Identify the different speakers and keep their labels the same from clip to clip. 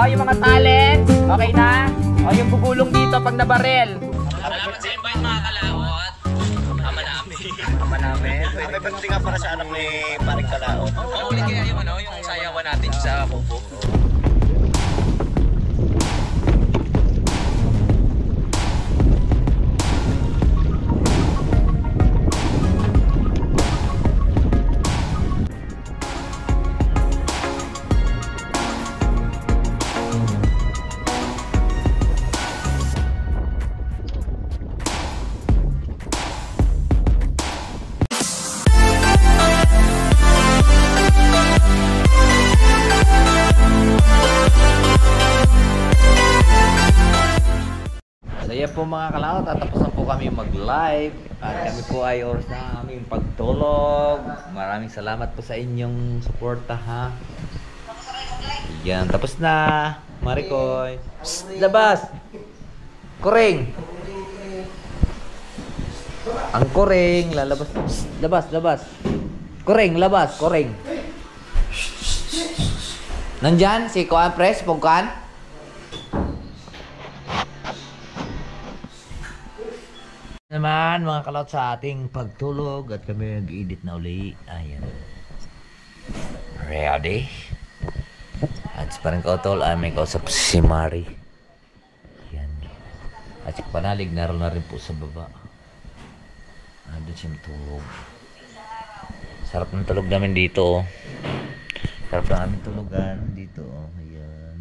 Speaker 1: Yung mga talents, okay na? O yung bugulong dito pag nabarel.
Speaker 2: Salamat sa invite mga kalawot. Ama namin.
Speaker 1: Ama namin.
Speaker 3: May pagdating nga para sa anak ni Paring Kalao.
Speaker 2: Ano ulit kaya yung sayawan natin sa Kubo?
Speaker 1: Kaya po mga kalao, tatapos na po kami mag-live at kami po ay oras na aming pagtulog. Maraming salamat po sa inyong suporta ha. Yan, tapos na. Marikoy. Psst, labas. Kuring. Ang kuring, lalabas. Psst, labas, labas. Kuring, labas, kuring. Nandyan si Kuan Pres, Pugkan. Naman mga kalot sa ating pagtulog at kami nag-edit na uli. Ayan. Ready? At parang kautol ay may kausap si Mari. Ayan. At si Panalig naroon na rin po sa baba. Doon siya matulog. Sarap ng tulog namin dito. Oh. Sarap ng aming tulugan dito. Oh. Ayan.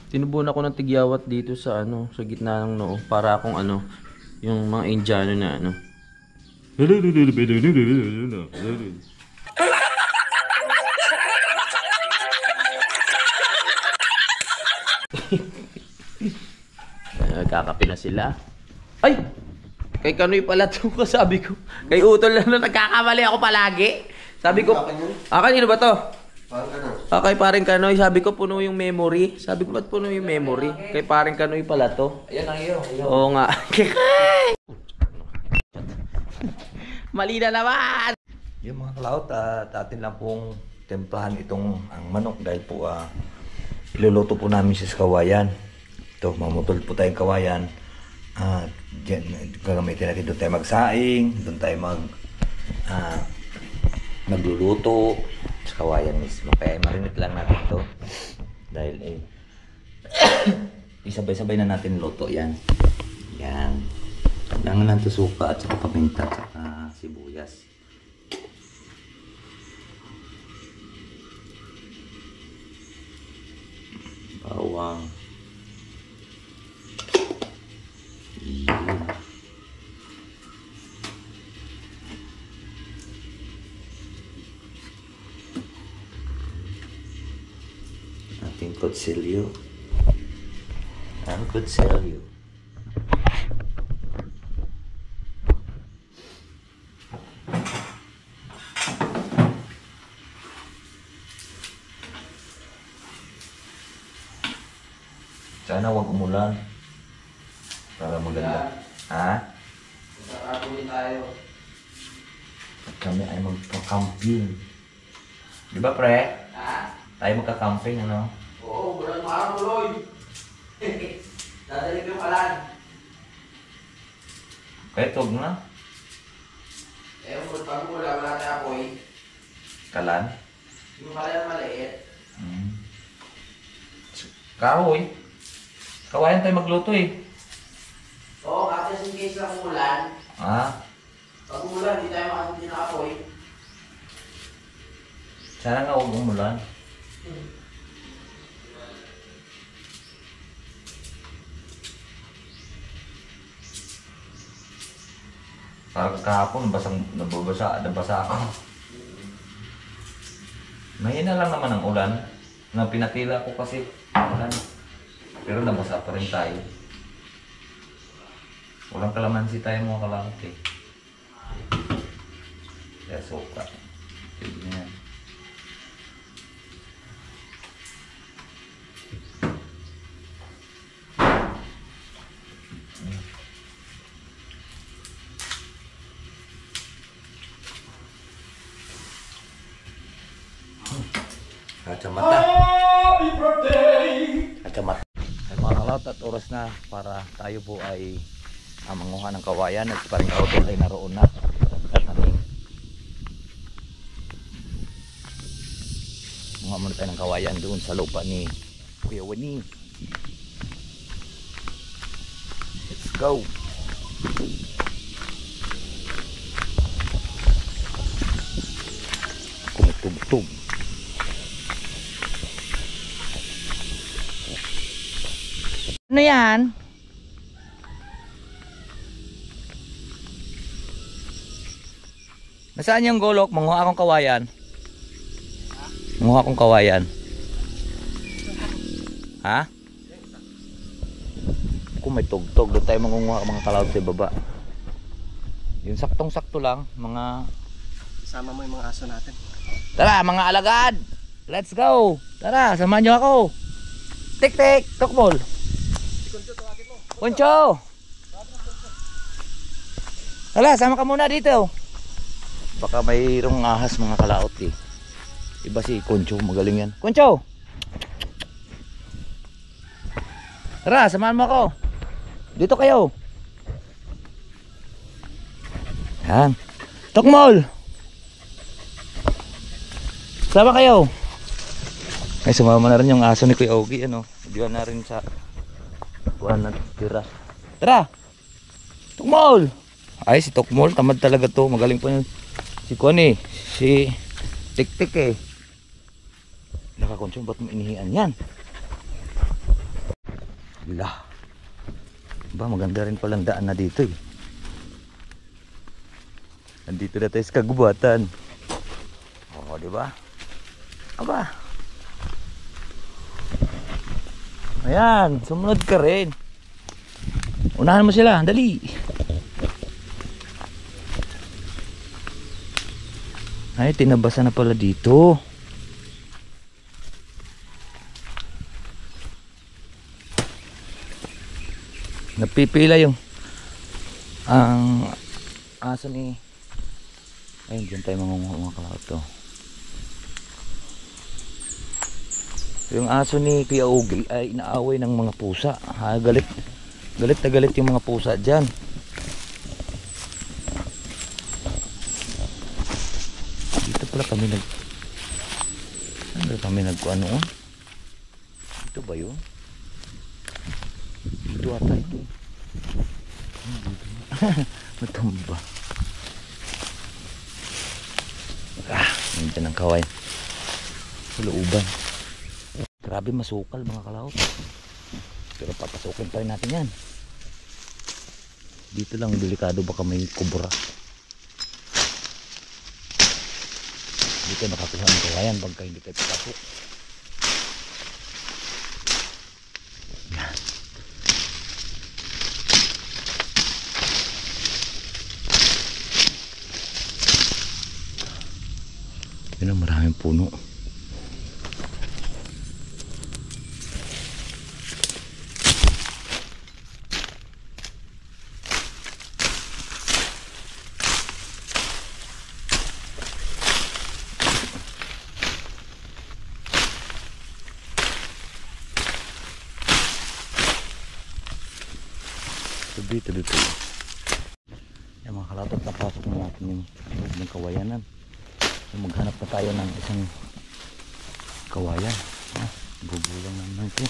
Speaker 4: Tinubuan ako ng tigyawat dito sa sa gitna ng noo para akong yung mga Indiano na Kakape na sila. Ay! Kay Kanoy pala ito sabi ko. Kay Utol na nagkakamali ako palagi. Sabi ko, kanino ba to? Kay Paring Kanoy, sabi ko puno yung memory. Sabi ko ba't puno yung memory? Kay Paring Kanoy pala to.
Speaker 1: Ayan ang iyo.
Speaker 4: Oo nga. Mali na naman!
Speaker 1: Yung mga kalaot, atin lang pong templahan itong ang manok dahil po iluluto po namin sa kawayan. Ito, mamutol po tayong kawayan. Gagamitin natin doon tayo magsaing, doon tayo magluluto sa kawayan mismo. Kaya marinate lang natin ito dahil isabay-sabay na natin luto yan. Yan. Kailangan lang ito suka at saka paminta at saka sibuyas. Bawang. Yan. Ating kutsilyo. Ang kutsilyo. Sana wag umulan. Para maganda. Ha?
Speaker 4: Kakakunin tayo.
Speaker 1: At kami ay magpa-camping. Di ba, pre?
Speaker 4: Ha?
Speaker 1: Tayo magka-camping, ano?
Speaker 4: Oo, walang makakuloy. Dadalig yung kalan.
Speaker 1: Kahit huwag na.
Speaker 4: Wala tayo apoy.
Speaker 1: Kalan.
Speaker 4: Yung kalan maliit.
Speaker 1: Kahoy. Kawayan tayo magluto eh.
Speaker 4: Oo, kasi in case lang umulan. Pag umulan, di tayo makakita ng apoy.
Speaker 1: Sana nga huwag umulan. Parang kahapon, nabasa ako. Mahina lang naman ang ulan. Na pinatila ko kasi ulan. Pero nabasa pa rin tayo. Walang kalamansi tayo mga kalangit eh. Kaya suka. Sige na yan. Kacamata. Kacamata. Ay mga kalawt at oras na para tayo po ay manguha ng kawayan at parang kautol ay naroon na. At manguha muna tayo ng kawayan doon sa lupa ni Kuya Wani. Let's go. Kumutugtog. Ano yan? Nasaan yung golok? Manguha akong kawayan. Manguha akong kawayan. Ha? Kung may tugtog, doon tayo mangunguha mga kalawad sa baba. Yung saktong-sakto lang, mga...
Speaker 3: Isama mo yung mga aso natin.
Speaker 1: Tara, mga alagad! Let's go! Tara, samahan nyo ako! Tik-tik! Tukmol! Kuncho! Hala, sama ka muna dito. Baka mayroong ahas mga kalaot eh. Iba si Kuncho, magaling yan. Kuncho! Tara, samahan mo ako. Dito kayo. Yan. Tukmol! Sama kayo. Ay, sumama na rin yung aso ni Kuya Ogie, ano. Diyan na rin sa kuhaan na tira. Tara! Tukmol! Ay, si Tukmol, tamad talaga to. Magaling pa yun. Si Kuan eh. Si Tik-Tik eh. Nakakonsyon, ba't mo inihian yan? Bila. Ba, maganda rin palang daan na dito eh. Nandito na tayo sa kagubatan. Oo, diba? Aba. Ayan, sumunod ka rin. Unahan mo sila, dali. Ay, tinabasa na pala dito. Napipila yung ang aso ni... Ayun, dyan tayo mangunguha mga kalawat to. Yung aso ni Kuya Ogie ay inaaway ng mga pusa. Ha, galit na galit yung mga pusa dyan. Dito pala kami ano kami nagkuano? Ito ba yun? Dito ata ito. Matumba. Nandiyan ang kaway. Sa looban. Grabe masukal mga kalawot. Pero papasukin pa rin natin yan. Dito lang delikado, baka may kubra. Dito nakakuha ng kawayan pagka hindi tayo papasok. Yan. Yun ang maraming puno. Dito. Yan mga kalatot, napasok na natin yung loob ng kawayanan. Maghanap na tayo ng isang kawayan. Gugulang naman ito.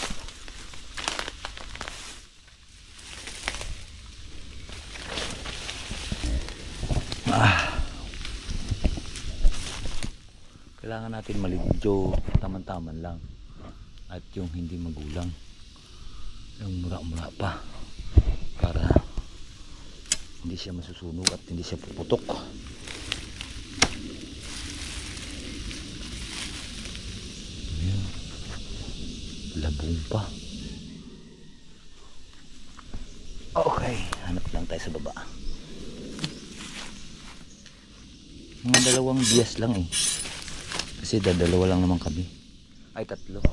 Speaker 1: Kailangan natin maligyo, taman-taman lang. At yung hindi magulang, yung mura-mura pa, para hindi siya masusunog at hindi siya puputok. Labong pa. Okay, hanap lang tayo sa baba. Mga dalawang bias lang eh. Kasi dalawa lang naman kami. Ay, tatlo.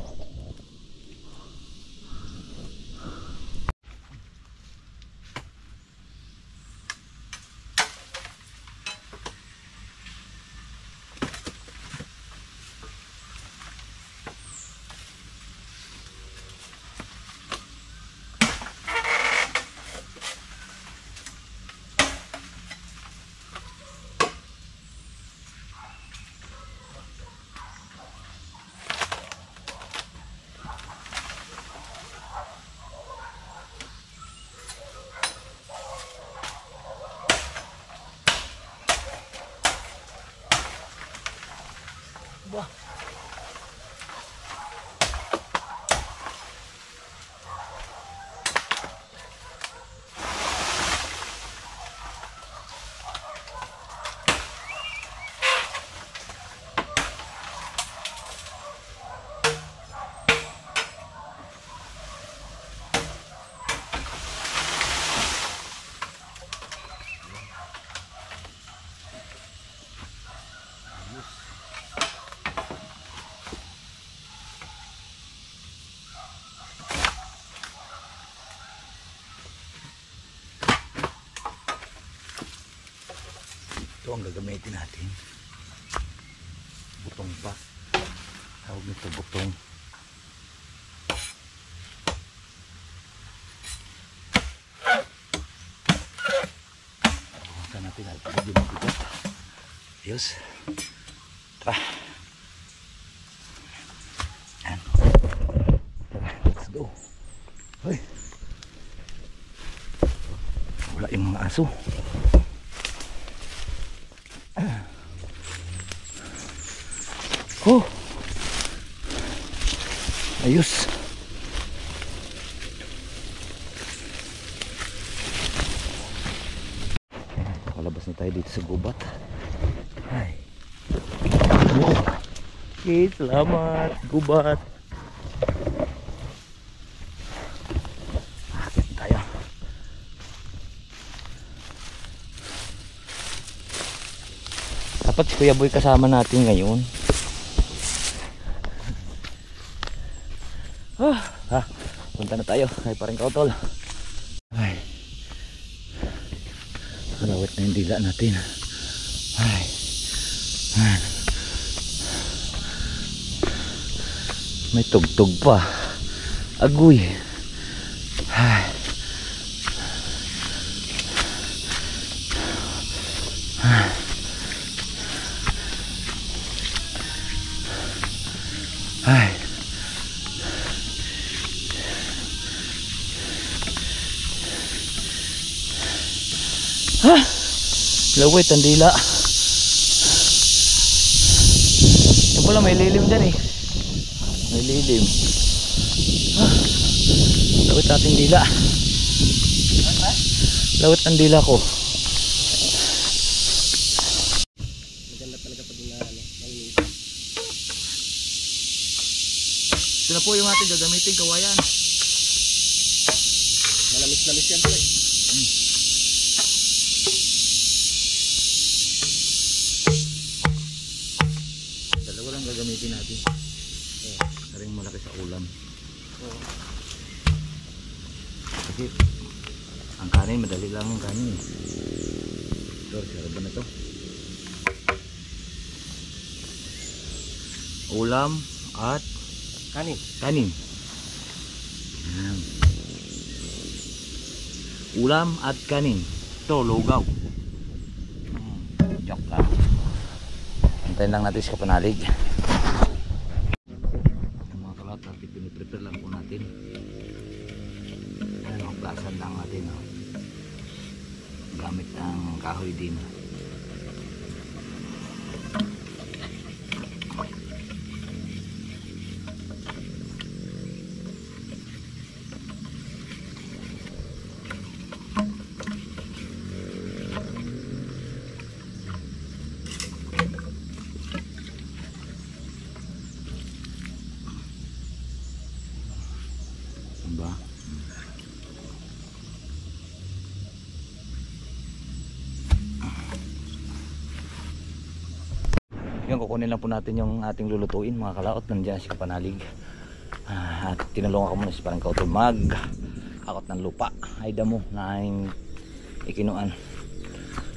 Speaker 1: Ito ang gagamitin natin. Butong pa. Tawag nito butong. Bukan natin alpagod yung mabigat. Ayos. Tara. Yan. Tara, let's go. Hoy. Wala yung mga aso. Oh. Ayos. Nakalabas na tayo dito sa gubat. Ay. Wow. Okay, salamat. Gubat. Akit tayo. Dapat si Kuya Boy kasama natin ngayon. Punta na tayo kay Paring Kautol. Ay, kalawit na yung dila natin. Ay, man. May tugtog pa. Agoy. Ay. Ay. Ay. Ha? Lawit ang dila. Yan pala may lilim dyan eh. May lilim. Ha? Lawit ating dila. Lawit ang dila ko.
Speaker 3: Maganda talaga pag nalinis.
Speaker 1: Ito na po yung ating gagamitin kawayan.
Speaker 3: Malamis-lamis yan pala eh.
Speaker 1: Dalawa lang gagamitin natin. Karing malaki sa ulam. Kasi ang kanin madali lang ang kanin. Ito, sarap ba na to? Ulam at
Speaker 3: Kanin.
Speaker 1: kanin. Yan. Ulam at kanin. Ito, lugaw. Joke lang. Antayin lang natin si Kapanalig. Yung mga kalat natin, piniprepare lang po natin. Ano, plasan lang natin. Oh. Gamit ang kahoy din. ba? Yun, kukunin lang po natin yung ating lulutuin mga kalaot. Nandiyan si Kapanalig. At tinulungan ko muna si parang Kautol mag akot ng lupa. Ay damo na aking ikinuan.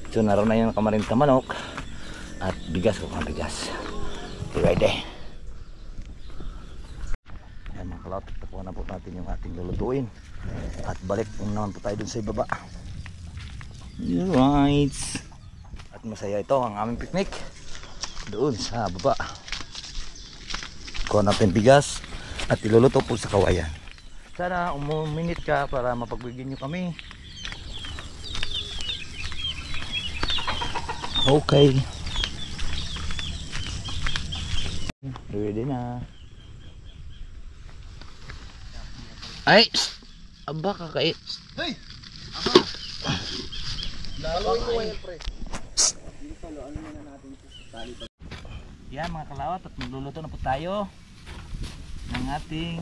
Speaker 1: So naroon na yung kamarinta manok. At bigas ko kang bigas. Ready. Ayan mga kalaot. Tapuan na po natin yung ating lulutuin. At balik po naman po tayo dun sa ibaba. Alright. At masaya ito ang aming picnic. Doon sa baba. Kuha natin bigas at iluluto po sa kawayan. Sana umuminit ka para mapagbigyan nyo kami. Okay. Ready na. Ay! Aba kakait.
Speaker 3: Hey! Aba! Dalawin ko yan, pre. Dito, loan muna natin ito sa tali pa.
Speaker 1: Yan mga kalawat at magluluto na po tayo ng ating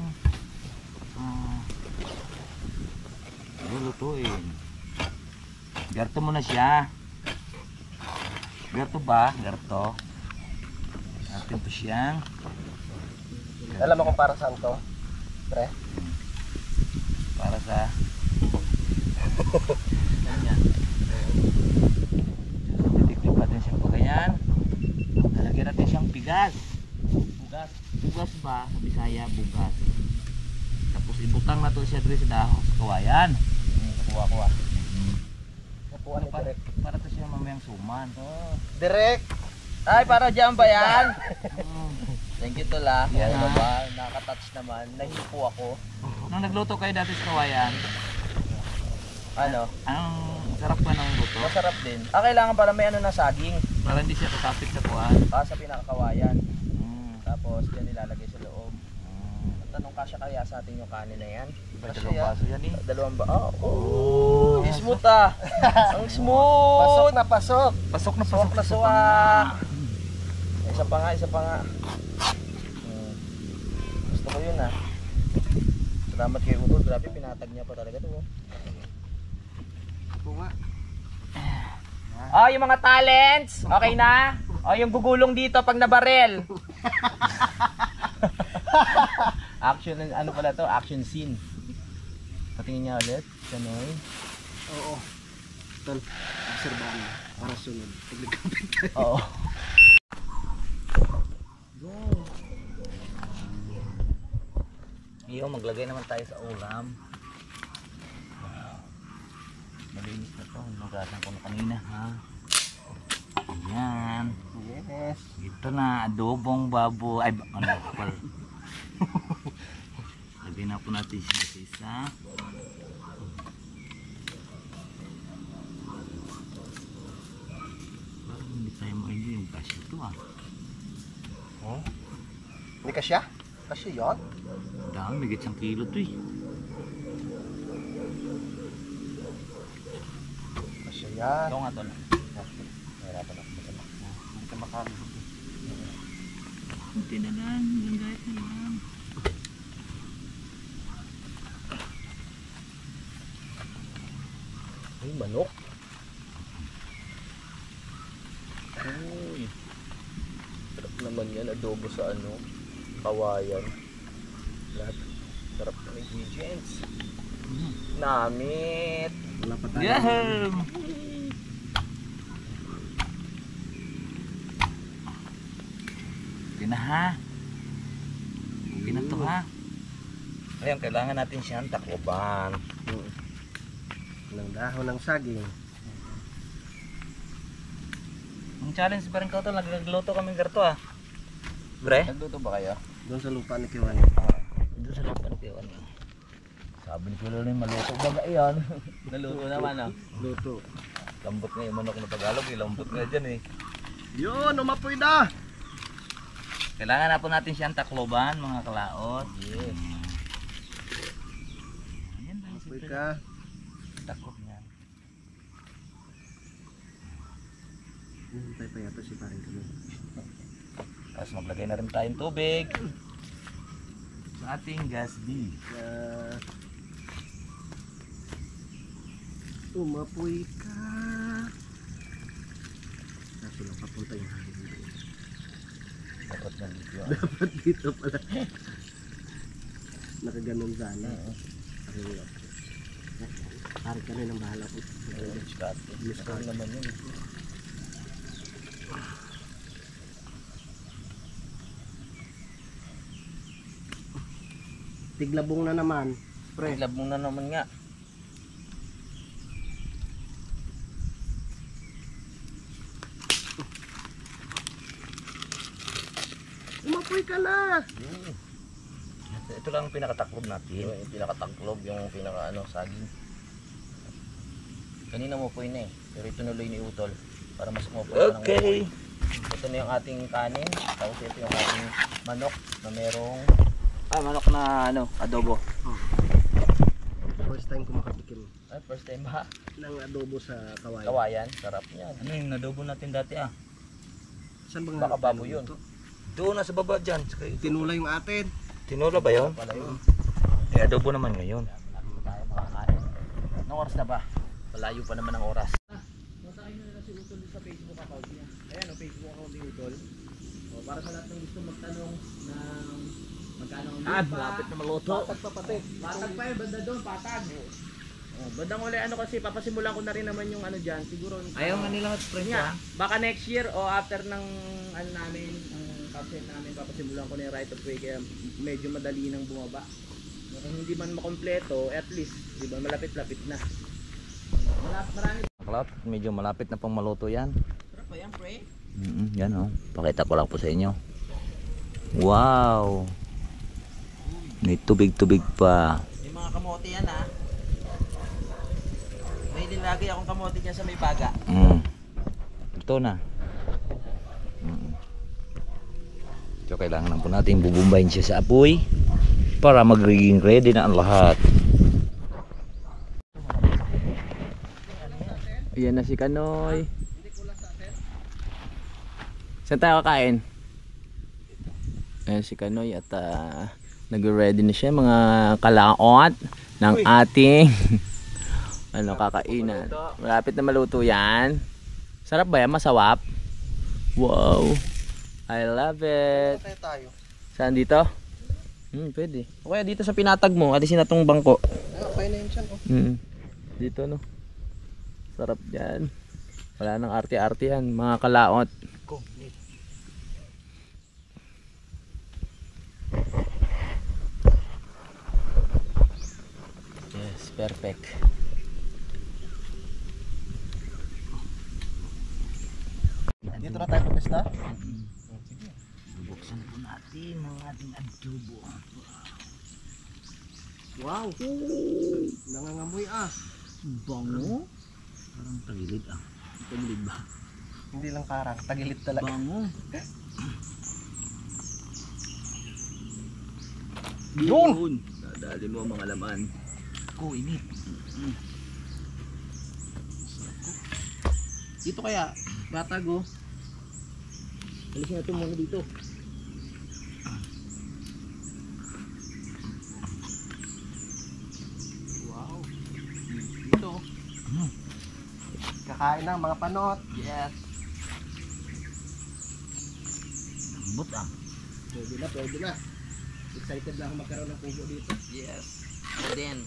Speaker 1: lulutuin. Garto muna siya. Garto ba? Garto. Atin po siyang
Speaker 3: Alam mo kung para saan to? Pre?
Speaker 1: para sa ganyan. Titiklik natin siyang pagganyan. Lalagyan natin siyang bigas. Bugas. Bugas ba? Sa Bisaya, bugas. Tapos ibutang na to siya dito sa dahon sa kawayan.
Speaker 3: Kuha. Kuha ni
Speaker 1: Para,
Speaker 3: Direk.
Speaker 1: para to siya mamayang suman.
Speaker 3: Direk! Ay, para dyan ba yan?
Speaker 2: Thank you to la.
Speaker 1: Yan,
Speaker 2: Ano
Speaker 1: ha?
Speaker 2: ba? Nakatouch naman. Nahipo ako.
Speaker 1: Nung nagluto kayo dati sa kawayan,
Speaker 2: Ano?
Speaker 1: ang sarap ba ng luto?
Speaker 2: Masarap din. Kailangan para may ano na saging.
Speaker 1: Para hindi siya tatapik sa kuwan.
Speaker 2: Sa pinakakawayan. Tapos yan nilalagay sa loob. Tanong kasya kaya sa atin yung kanin na yan?
Speaker 1: Iba
Speaker 2: Kasya
Speaker 1: dalawang
Speaker 2: yan.
Speaker 1: baso yan eh.
Speaker 2: Dalawang ba? Oh. Smooth ah. Ang smooth.
Speaker 3: Pasok na pasok!
Speaker 1: Pasok na
Speaker 2: Suwak na suwak. Isa pa nga. Gusto ko yun ah. Salamat kay Udol. Grabe, pinatag niya pa talaga to.
Speaker 3: Ako nga.
Speaker 2: Oh, yung mga talents. Okay na? Oh, yung gugulong dito pag nabarel. Action, ano pala to? Action scene. Patingin niya ulit. Sanoy.
Speaker 3: Oo. Tol, obserbahan mo. Para sunod. Pag nagkapit tayo.
Speaker 2: Oo.
Speaker 1: Iyo, maglagay naman tayo sa ulam. Malinis na to. Nugasan ko na kanina ha. Ayan.
Speaker 3: Yes.
Speaker 1: Ito na, adobong babo. Ay, ano pala. Lagay na po natin siya sa isa. Parang hindi tayo ma-enjoy yung kasya ito ah.
Speaker 3: Hindi kasya? Kasya yun?
Speaker 1: Dami, may gitsang kilo to eh.
Speaker 3: Kasya yan.
Speaker 1: Ito nga to na.
Speaker 3: Mahirapan ako.
Speaker 1: Hindi ka makakabot. Kunti na lang, yung gayat na lang.
Speaker 2: Ay, manok.
Speaker 1: Uy.
Speaker 2: Sarap naman yan. Adobo sa ano. Kawayan. Lahat. Sarap ng ingredients. Namit.
Speaker 3: Wala pa tayo.
Speaker 1: Yaham! Okay na ha. Okay na to ha. Ayan, kailangan natin siyang takloban.
Speaker 3: Ng dahon ng saging.
Speaker 1: Ang challenge pa rin ko to, nagluto kami garto ah. Bre?
Speaker 2: Nagluto ba kayo?
Speaker 3: Doon sa lupa ni Kiwan.
Speaker 1: Doon sa lupa ni Tiwan. Sabi ni Kulo rin, maluto ba ba yan?
Speaker 2: Naluto naman ah.
Speaker 3: Luto.
Speaker 1: Lambot nga yung manok na Tagalog, lambot nga dyan eh.
Speaker 3: Yun, umapoy na!
Speaker 1: Kailangan na po natin siyang takloban mga kalaot.
Speaker 2: Yes.
Speaker 1: Ayan lang
Speaker 3: Umapoy
Speaker 1: simple.
Speaker 3: ka.
Speaker 1: Takot niya.
Speaker 3: Hintay pa yata si paring kami.
Speaker 1: Tapos maglagay na rin tayong tubig sa ating gas B.
Speaker 3: Umapoy ka. Kaso lang papunta yung hangin dito.
Speaker 2: Dapat nandito yun.
Speaker 3: Dapat dito pala. Nakaganon sana. Parang ka rin ang bahala po.
Speaker 2: Miskat naman yun.
Speaker 3: Tiglabong na naman. Pre.
Speaker 2: Lab mo na naman nga.
Speaker 3: Umapoy ka na.
Speaker 2: Ito lang ang pinakataklob natin. Yung pinakataklob, yung pinaka saging. Kanina mo po yun eh. Pero itunuloy ni Utol. Para mas umupoy pa ng umupoy. Ito na yung ating kanin. Tapos ito yung ating manok na merong manok na adobo.
Speaker 3: First time ko makatikim
Speaker 2: Ay, first time ba?
Speaker 3: ng adobo sa kawayan.
Speaker 2: Kawayan, sarap niyan. Ano yung adobo natin dati
Speaker 3: Saan bang
Speaker 2: Baka baboy yun.
Speaker 5: Doon na sa baba dyan.
Speaker 3: Tinula yung atin.
Speaker 5: Tinola ba yun?
Speaker 2: Pala yun.
Speaker 5: Eh, adobo naman ngayon.
Speaker 2: Tayo makakain. Anong oras na ba? Malayo pa naman ang oras. Masakay na nila si Utol sa Facebook account niya. Ayan o, Facebook account ni Utol. O, para sa lahat ng gusto magtanong ng magkano ang lupa.
Speaker 3: Malapit na maluto.
Speaker 2: Patag pa pati. Patag pa yun, banda doon, patag. Bandang uli kasi papasimulan ko na rin naman yung dyan. Siguro
Speaker 5: Ayaw nga nila mag-print
Speaker 2: nga, baka next year o after ng namin, ang content namin, papasimulan ko na yung right of way kaya medyo madali nang bumaba. Kung hindi man makompleto, at least, di ba, malapit-lapit na. Marami.
Speaker 1: Cloud, medyo malapit na pang maluto yan.
Speaker 2: Sarap ba yan, pre?
Speaker 1: Yan oh. Pakita ko lang po sa inyo. Wow! May tubig-tubig pa.
Speaker 2: May mga kamote yan May din lagi akong kamote dyan sa may baga.
Speaker 1: Ito na. So kailangan lang po natin bubumbayin siya sa apoy para magiging ready na ang lahat.
Speaker 2: Ayan na si Kanoy. Saan tayo kakain? Ayan si Kanoy at nag-ready na siya mga kalaot ng ating kakainan. Malapit na maluto yan. Sarap ba yan? Masawap? Wow! I love it!
Speaker 3: Tayo.
Speaker 2: Saan dito? Pwede. O kaya dito sa pinatag mo, alisin na tong bangko.
Speaker 3: Okay na yun siya.
Speaker 2: Dito no. Sarap dyan. Wala nang arte-arte yan, mga kalaot. Yes, perfect.
Speaker 3: Dito na tayo pagkasta.
Speaker 1: Bubuksan po natin ang ating adobo.
Speaker 3: Wow. Nangangamoy
Speaker 2: Bango?
Speaker 1: Parang tagilid
Speaker 2: Tagilid ba?
Speaker 3: Hindi lang karang, tagilid talaga.
Speaker 2: Bango.
Speaker 3: Yun!
Speaker 2: Dadali mo ang mga laman.
Speaker 1: Ko, init.
Speaker 2: Dito kaya, batago. Alisin natin muna dito. Wow. Dito.
Speaker 3: Kakain na mga panot.
Speaker 2: Yes.
Speaker 1: Lambot
Speaker 3: Pwede na. Excited na ako magkaroon ng pugo dito.
Speaker 2: Yes. Then.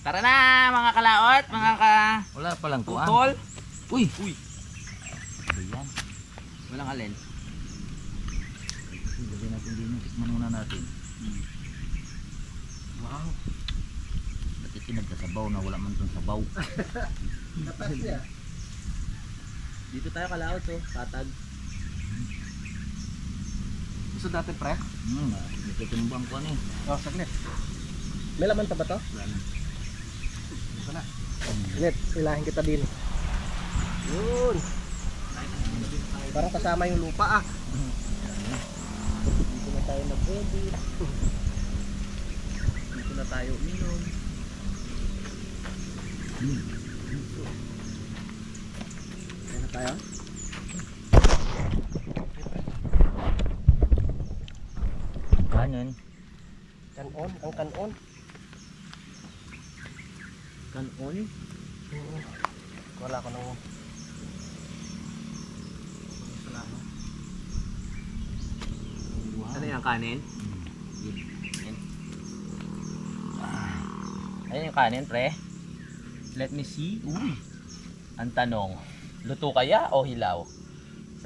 Speaker 2: Tara na mga kalaot, mga
Speaker 1: Wala palang kuan.
Speaker 2: tutol.
Speaker 1: Uy!
Speaker 2: Uy.
Speaker 1: Ano yan?
Speaker 2: Walang alin.
Speaker 1: Lagyan natin din. Tikman muna natin.
Speaker 3: Wow.
Speaker 1: Ba't itinag sa sabaw na wala man itong sabaw?
Speaker 3: Natas niya.
Speaker 2: Dito tayo kalaot patag.
Speaker 3: Gusto dati pre?
Speaker 1: Nagtitimbang ko ano eh.
Speaker 3: Oh, saglit. May laman pa ba to? Ito na. Saglit, ilahin kita din. Yun. Parang kasama yung lupa
Speaker 2: Dito na tayo mag-edit. Dito na tayo uminom.
Speaker 3: Kaya na tayo.
Speaker 1: Kanin.
Speaker 3: Kanon, ang kanon.
Speaker 2: Kanon?
Speaker 3: Wala ko nang...
Speaker 2: Ano yung kanin? Ayun yung kanin, pre. Let me see. Uy. Ang tanong, luto kaya o hilaw?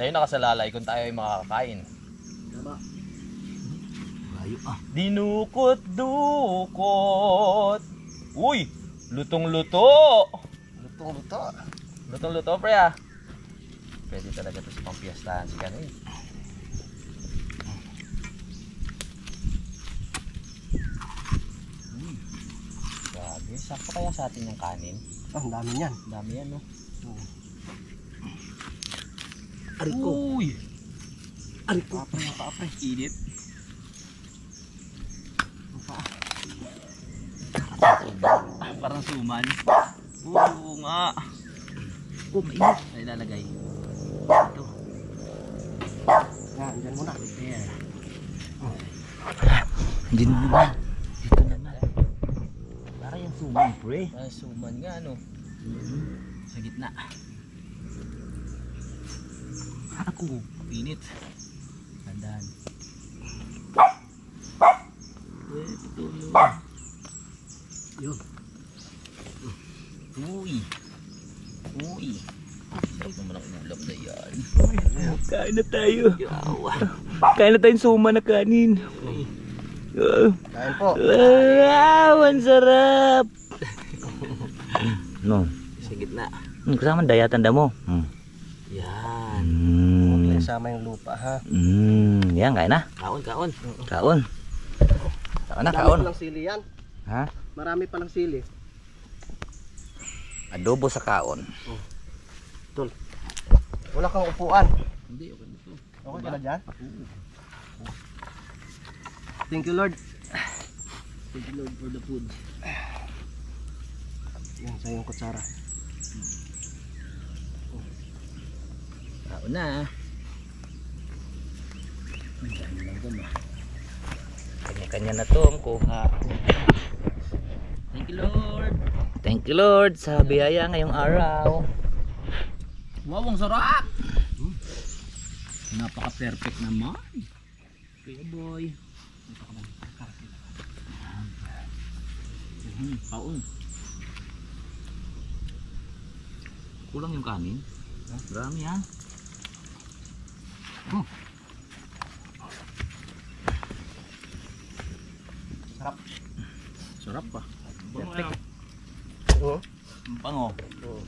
Speaker 2: Sa'yo nakasalalay kung tayo ay makakakain.
Speaker 3: Tama.
Speaker 5: Layo ah.
Speaker 2: Dinukot-dukot. Uy! Lutong-luto!
Speaker 3: Lutong-luto.
Speaker 2: Lutong-luto, pre ah. Pwede talaga ito sa pangpiyastahan si kanin. Grabe, sakto kaya sa atin yung kanin?
Speaker 3: Ah, ang dami niyan.
Speaker 2: Ang dami yan, no?
Speaker 3: Ariko.
Speaker 2: Uy!
Speaker 3: Ariko. Paapre.
Speaker 2: Init. Parang suman. Oo nga. Oh, mainit. Ay, lalagay. Ito.
Speaker 3: Yan, dyan muna.
Speaker 2: There.
Speaker 5: Hindi naman. Dito naman. Para yung suman, pre.
Speaker 2: Parang suman nga, no? Sa gitna. Ako. Pinit. Tandaan.
Speaker 3: Yun.
Speaker 2: Uy. Uy. Sarap naman ang ulam na yan. Kain na tayo. Kain na tayong suma na kanin.
Speaker 3: Kain po.
Speaker 2: Wow, ang sarap.
Speaker 5: No.
Speaker 2: Sa gitna.
Speaker 5: Kasama daya tanda mo.
Speaker 2: Yan.
Speaker 3: May sama yung lupa, ha?
Speaker 5: Yan, kain na.
Speaker 2: Kaon, kaon.
Speaker 5: Kaon. Kaon na,
Speaker 3: Marami
Speaker 5: kaon.
Speaker 3: palang sili yan.
Speaker 5: Ha?
Speaker 3: Marami palang sili.
Speaker 5: Adobo sa kaon.
Speaker 3: Tol. Wala kang upuan.
Speaker 2: Hindi, okay na ito.
Speaker 3: Okay ka na dyan? Thank you, Lord.
Speaker 2: Thank you, Lord, for the food.
Speaker 3: Yan, sa iyong kutsara.
Speaker 2: Kaon na. Ang dami lang gama.
Speaker 5: Kanya-kanya na to ang kuha.
Speaker 2: Thank you, Lord.
Speaker 5: Thank you, Lord, sa biyaya ngayong araw.
Speaker 2: Wow, ang sarap! Napaka-perfect naman. Kuya boy. Kaon.
Speaker 5: Kulang yung kanin. Marami ha.
Speaker 3: Sarap.
Speaker 2: Sarap pa.
Speaker 5: Perfect.
Speaker 3: Oo.
Speaker 5: Ang pango.
Speaker 3: Oo.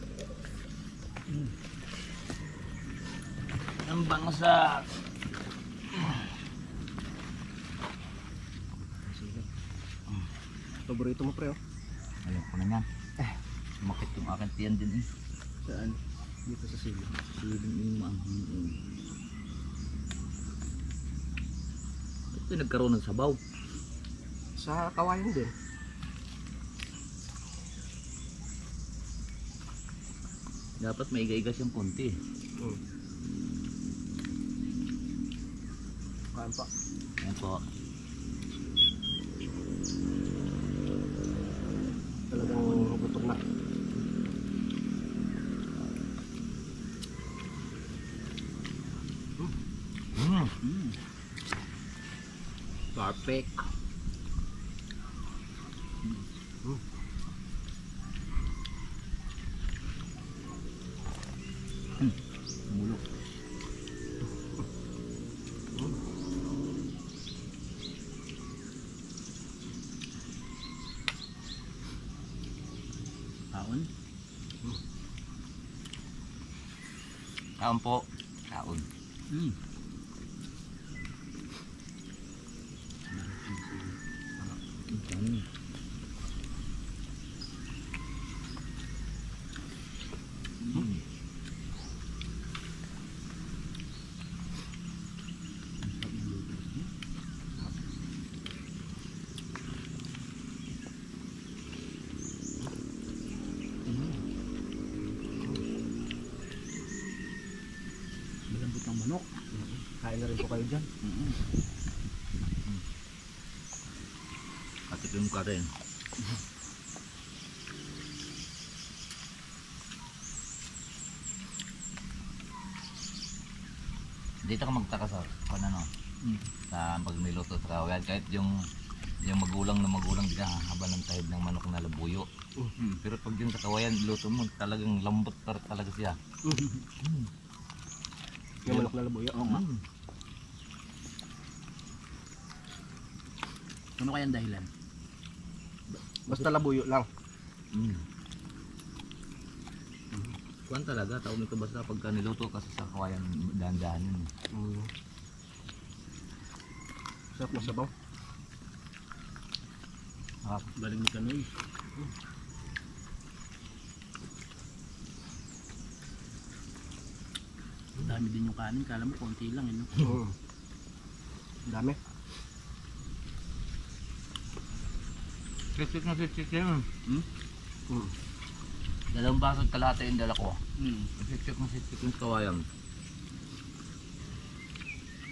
Speaker 5: Ang bango sa...
Speaker 3: Paborito mo, pre, oh.
Speaker 5: Ayaw ko na yan. Sumakit yung aking tiyan din eh.
Speaker 3: Saan? Dito sa sili.
Speaker 5: Siling yung maanghang. Ito nagkaroon ng sabaw.
Speaker 3: Sa kawayan din.
Speaker 5: Dapat maiga-igas yung konti.
Speaker 3: Kain pa.
Speaker 5: Ayan po.
Speaker 3: Talagang gutom na.
Speaker 2: Perfect.
Speaker 5: Mulo.
Speaker 2: Kaon.
Speaker 5: Kaon po. Kaon.
Speaker 2: Malambot ng manok.
Speaker 3: Kain na rin po kayo dyan.
Speaker 5: At ito yung ka rin.
Speaker 1: Dito ka magtaka sa ano, sa pag niluto sa kawayan. Kahit yung magulang di ka haba ng tahid ng manok na labuyo. Pero pag yung sa kawayan, luto mo, talagang lambot pa talaga siya.
Speaker 3: Yung manok na labuyo.
Speaker 5: Oo nga. Ano kayang dahilan?
Speaker 3: Basta labuyo lang.
Speaker 1: Kuwan talaga, tawag nito basta pagka niluto kasi sa kawayan, dahan-dahan yun.
Speaker 3: Sarap na sabaw.
Speaker 5: Galing ni Kanoy. Dami din yung kanin, kala mo konti lang eh, no?
Speaker 3: Ang dami.
Speaker 1: Sisik na sisik yun. Dalawang basod kalahati yung dala ko. Sisik na sisik yung kawayan.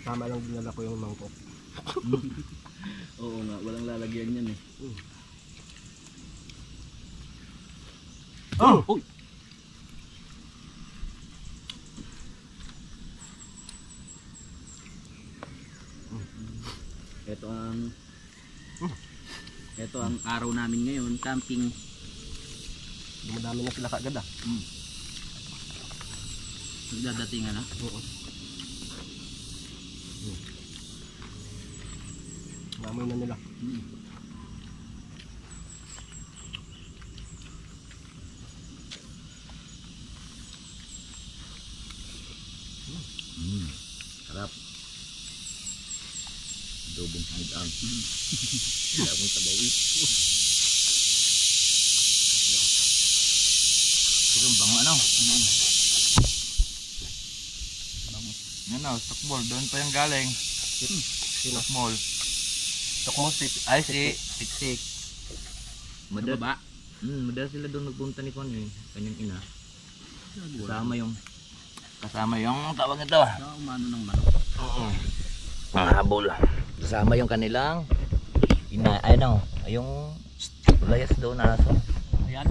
Speaker 3: Tama lang dinala ko yung mangkok.
Speaker 5: Oo nga, walang lalagyan yan eh.
Speaker 3: Oh!
Speaker 5: Uy! Ito ang araw namin ngayon, camping.
Speaker 3: Dumadami na sila kaagad ah.
Speaker 5: Nagdadatingan na.
Speaker 3: Oo. Namoy na nila.
Speaker 1: Sarap. Adobong hanggang. Wala mong tabawi. Pero bango ano? Yan o, stockball. Doon pa yung galing. Stockball.
Speaker 3: Stockmall sip.
Speaker 1: Ay, si Tiksik.
Speaker 5: Sa baba.
Speaker 1: Madala sila doon nagpunta ni Kon eh. Kanyang ina. Kasama yung tawag nito.
Speaker 5: Sa umano ng manok.
Speaker 1: Habol. Kasama yung kanilang yung layas doon na aso.
Speaker 5: Ayan.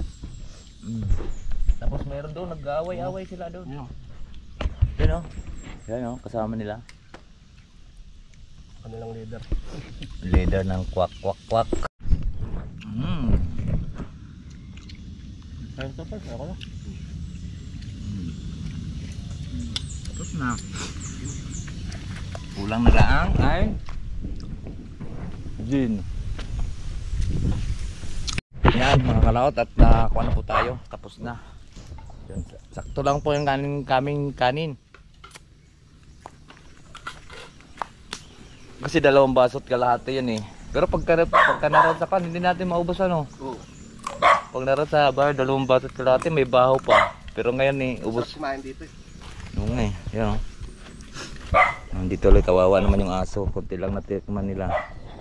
Speaker 1: Tapos meron doon, nag-away-away sila doon.
Speaker 3: Yan.
Speaker 1: Yan o. Yan o, kasama nila.
Speaker 3: Kanilang leader.
Speaker 1: Leader ng kwak-kwak-kwak.
Speaker 3: Ayun to pa, ako na.
Speaker 1: Tapos na. Kulang na lang ay gin. Yan mga kalaot at nakakuha na po tayo. Tapos na. Yun, sakto lang po yung kaming kanin. Kasi dalawang basot kalahati yan eh. Pero pagka naroon sa kan, hindi natin maubos ano.
Speaker 3: Oo.
Speaker 1: Pag naroon sa bar, dalawang basot kalahati, may bahaw pa. Pero ngayon eh, ubos.
Speaker 3: Sarap kumain dito eh.
Speaker 1: Nung eh, yan o. Dito ulit, kawawa naman yung aso. Kunti lang natikman nila.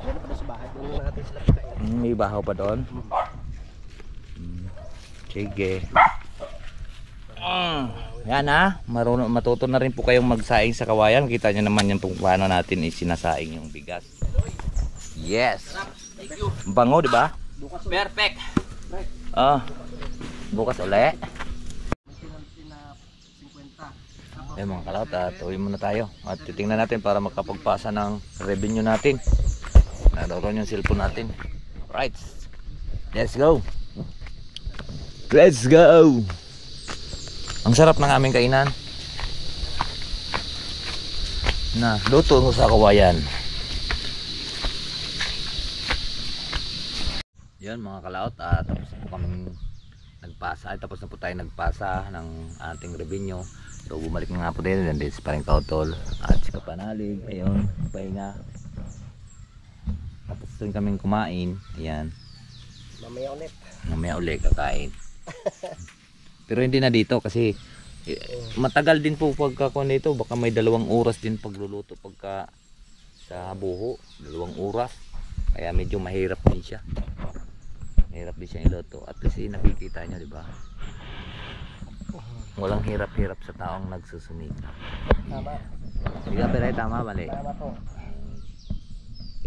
Speaker 3: Yan pa sa bahay. Doon na natin sila pagkain.
Speaker 1: May bahaw pa doon. Sige. Yan ha. Matuto na rin po kayong magsaing sa kawayan. Kita nyo naman yan kung paano natin isinasaing yung bigas. Yes. Bango, di ba?
Speaker 5: Perfect.
Speaker 1: Bukas ulit. Eh mga kalaot, tuloy muna tayo at titingnan natin para makapagpasa ng revenue natin. Naroon yung cellphone natin. Right, let's go. Let's go. Ang sarap ng aming kainan na luto sa kawayan. Yan mga kalaot, tapos na po kaming nagpasa. Tapos na po tayo nagpasa ng ating revenue. So bumalik na nga po din, and this pa rin kautol at si Kapanalig, ayun, pahinga. Tapos doon kaming kumain, ayan. Mamaya ulit kakain. Pero hindi na dito kasi matagal din po pagkakuan dito, baka may 2 oras din pagluluto pagka sa buho, 2 oras. Kaya medyo mahirap din siya. Mahirap din siya iluto. At least nakikita nyo, di ba? Walang hirap-hirap sa taong nagsusumikap.
Speaker 3: Tama.
Speaker 1: Hindi ka pero tama, mali.
Speaker 3: Tama po.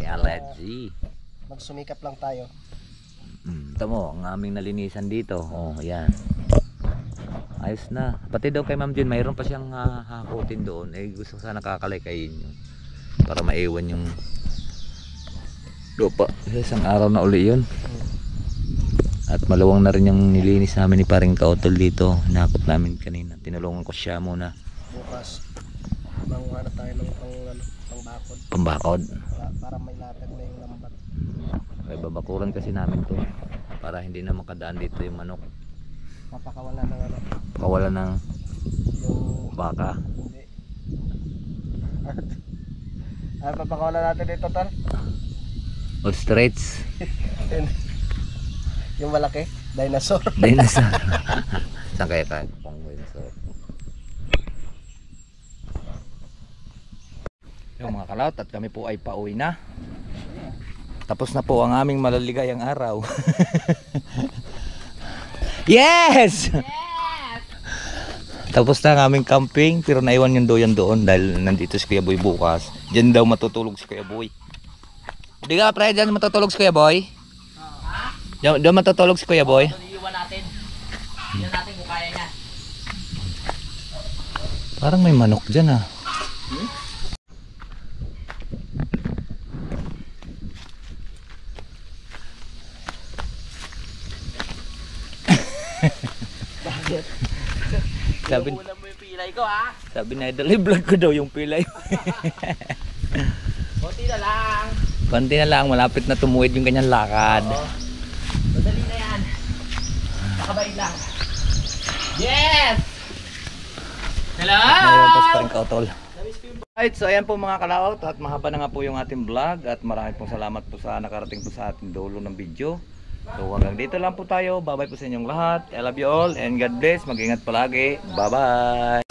Speaker 1: Kaya let's see.
Speaker 3: Magsumikap lang tayo.
Speaker 1: Ito mo, ang aming nalinisan dito. Oh, ayan. ayos na. Pati daw kay Ma'am June, mayroon pa siyang hakutin doon. Eh gusto ko sana kakalikayin yun. Para maiwan yung lupa. Isang araw na uli yun. At maluwang na rin yung nilinis namin ni paring Kautol dito. Nakot namin kanina. Tinulungan ko siya muna.
Speaker 3: Bukas, manguha na tayo ng pangbakod.
Speaker 1: Pambakod.
Speaker 3: Para may latag na yung lambat.
Speaker 1: Okay, babakuran kasi namin to. Para hindi na makadaan dito yung manok.
Speaker 3: Mapakawala ng
Speaker 1: Pakawala ng
Speaker 3: yung
Speaker 1: baka.
Speaker 3: hindi. Ano papakawala natin dito, Tol?
Speaker 1: Ostrich.
Speaker 3: Yung malaki, dinosaur.
Speaker 1: Dinosaur. Saan kaya tayo? Pang dinosaur. Yung mga kalaot at kami po ay pauwi na. Tapos na po ang aming malaligayang araw. Yes! Tapos na ang aming camping pero naiwan yung doyan doon dahil nandito si Kuya Boy bukas. Diyan daw matutulog si Kuya Boy. Hindi ka pre, diyan matutulog si Kuya Boy? Diyan matutulog si Kuya Boy?
Speaker 2: Iiwan natin. Iiwan natin kung kaya niya.
Speaker 1: Parang may manok dyan ah.
Speaker 2: Bakit?
Speaker 1: Sabi,
Speaker 2: Ulam mo yung pilay ko ha.
Speaker 1: sabi na idol, i-vlog ko daw yung pilay.
Speaker 2: Konti na lang.
Speaker 1: Konti na lang, malapit na tumuwid yung kanyang lakad.
Speaker 2: Oo. Madali na yan. Nakabay lang. Yes! Hello!
Speaker 1: Ngayon po sa paring Kautol. Alright, so ayan po mga kalaot at mahaba na nga po yung ating vlog at maraming pong salamat po sa nakarating po sa ating dulo ng video. So hanggang dito lang po tayo. Bye bye po sa inyong lahat. I love you all and God bless. Mag-ingat palagi. Bye bye.